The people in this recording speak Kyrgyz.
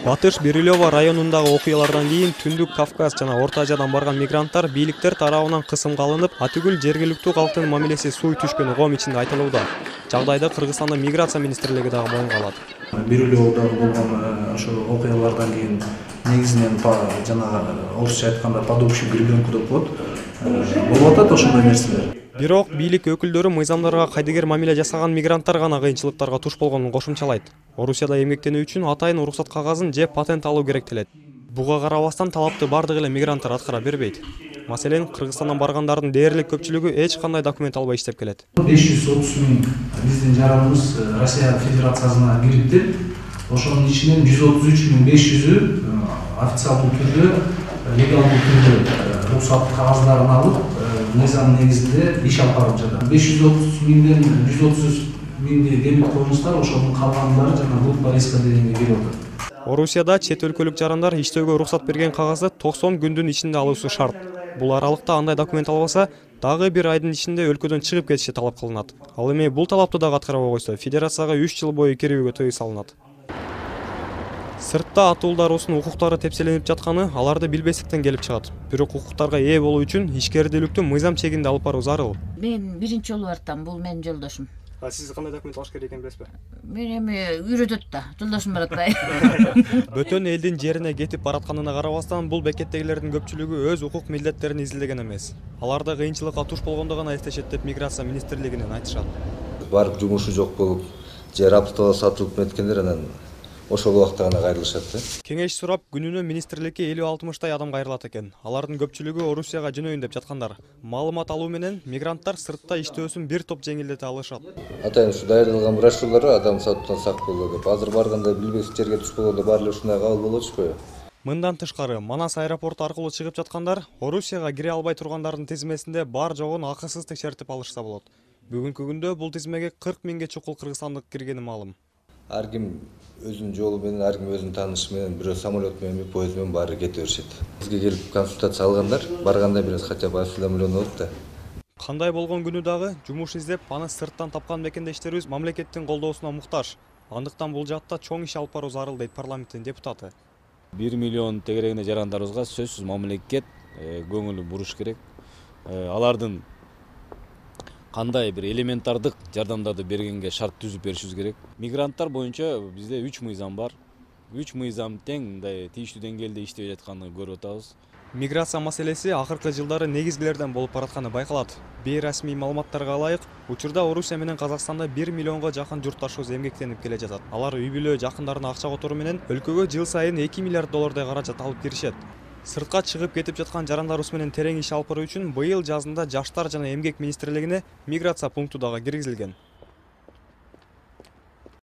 Батыш Бирюлево районундагы окуялардан кийин Түндүк Кавказ жана Орто Азиядан барган мигранттар бийликтер тарабынан кысымга алынып, атүгүл жергиликтүү калктын мамилеси суй түшкөн угум ичинде айтылууда. Жагдайды Кыргызстандын миграция министрлиги дагы моюнга алат. Бирюлеводо болгон ошо окуялардан кийин негизинен жана орусча айтканда под общую гребенку деп болот. Болуп атат ошондой нерселер. Бирок бийлик өкүлдөрү мыйзамдарга кайдыгер мамиле жасаган мигранттар гана кыйынчылыктарга туш болгонун кошумчалайт. Орусияда эмгектенүү үчүн атайын уруксат кагазын же патент алуу керектелет. Буга карабастан талапты бардык эле мигранттар аткара бербейт. Маселен, Кыргызстандан баргандардын дээрлик көпчүлүгү эч кандай документ албай иштеп келет. 530 миң биздин жараныбыз Россия Федерациясына кириптир. Ошонун ичинен 133.500-ü официалдуу түрдө, легалдуу түрдө уруксат кагаздарын алып, мыйзам негизинде иш алып барып жатат. 530 миңден 130 миңди дебит коюңуздар, ошонун калгандары жана бул повестка дегенге келип атат. Орусияда чет өлкөлүк жарандар иштөөгө уруксат берген кагазды 90 күндүн ичинде алуусу шарт. Бул аралыкта андай документ албаса, дагы бир айдын ичинде өлкөдөн чыгып кетиши талап кылынат. Ал эми бул талапты дагы аткарбай койсо, федерацияга 3 жыл бою кирүүгө тыюу салынат. Сыртта атуулдаруусун укуктары тепселенип жатканы аларды билбестиктен келип чыгат. Бирок укуктарга ээ болуу үчүн ишкердүүлүктү мыйзам чегинде алып баруу зарыл. Мен биринчи жолу бартам, бул менин жолдошум. Сиз кандай документ алыш керек экенин билесизби? Мен эми үйрөтөт да, жолдошум баратпай. Бөтөн элдин жерине кетип баратканына карабастан, бул бекеттегилердин көпчүлүгү өз укук милдеттерин изилдеген эмес. Аларды кыйынчылыкка туш болгондо гана эстешет деп миграция министрлигинен айтышат. Барып жумушу жок болуп, жер аптала сатылып неткендер анан ошол убакта гана кайрылышат да. Кеңеш сурап, күнүнө министрликке 50-60 адам кайрылат экен. Алардын көпчүлүгү Орусияга жөнөйүн деп жаткандар. Маалымат алуу менен мигранттар сыртта иштөөсүн бир топ жеңилдете алышат. Атайын ушу даярдалган брошюралар адам сатуудан сак болот деп. Азыр барганда билбес жерге туш болгондо баары эле ушундай кабыл болот го. Мындан тышкары, Манас аэропорту аркылуу чыгып жаткандар Орусияга кире албай тургандардын тизмесинде бар жогун акысыз текшертип алышса болот. Бүгүнкү күндө бул тизмеге 40 миңге чукул кыргызстандык киргени маалым. Ар ким өзүнүн жолу менен, ар ким өзүнүн таанышы менен, бирөө самолет менен, поезд менен баары кете беришет. Бизге келип консультация алгандар барганда бир хотя бы осведомлен болот да. Кандай болгон күнү дагы жумуш издеп, аны сырттан тапкан мекендештерибиз мамлекеттин колдоосуна муктаж. Андыктан бул жакта чоң иш алып баруу зарыл дейт парламенттин депутаты. 1 миллион тегерегине жарандарыбызга сөзсүз мамлекет көңүл буруш керек. Алардын кандай бир элементардык жардамдарды бергенге шарт түзүп беришибиз керек. Мигранттар боюнча бизде 3 мыйзам бар. 3 мыйзам тең мындай тийиштүү деңгээлде иштеп жатканын көрүп атабыз. Миграция маселеси акыркы жылдары негизгилерден болуп баратканы байкалат. Бейрасмий маалыматтарга ылайык, учурда Орусия менен Казакстанда 1 миллионго жакын журтташыбыз эмгектенип келе жатат. Алар үй бүлө жакындарына акча которуу менен өлкөгө жыл сайын 2 миллиард доллардай каражат алып киришет. Сыртка чыгып кетип жаткан жарандарыбыз менен терең иш алып баруу үчүн быйыл жазында Жаштар жана эмгек министрлигине миграция пункту дагы киргизилген.